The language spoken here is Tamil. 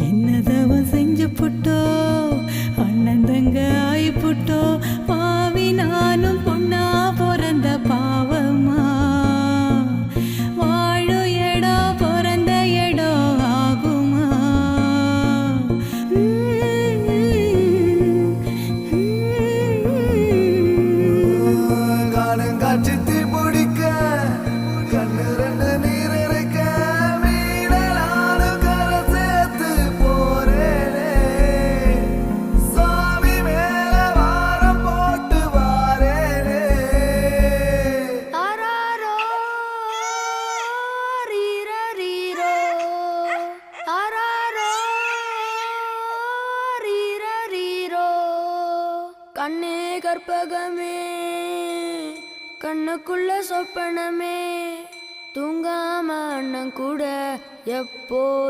என்னதவ செஞ்சு புட்டோ அண்ணன் தங்க ஆயி புட்டோ பாவி நானும் பொண்ணா பிறந்த பாவமா வாழு இடம் பிறந்த இடம் ஆகுமா காலம் காட்சி தீ பிடிக்க கண்ணு ரெண்டு நீர் இருக்க மீனலான கரை சேர்த்து போறேனே சாமி மேல வாரம் போட்டு வாரேனே ஆராரோ ரீரரீரோ ஆராரோ ரீரரீரோ கண்ணே கற்பகமே கண்ணுக்குள்ள சொப்பனமே தூங்காம அண்ணன் கூட எப்போ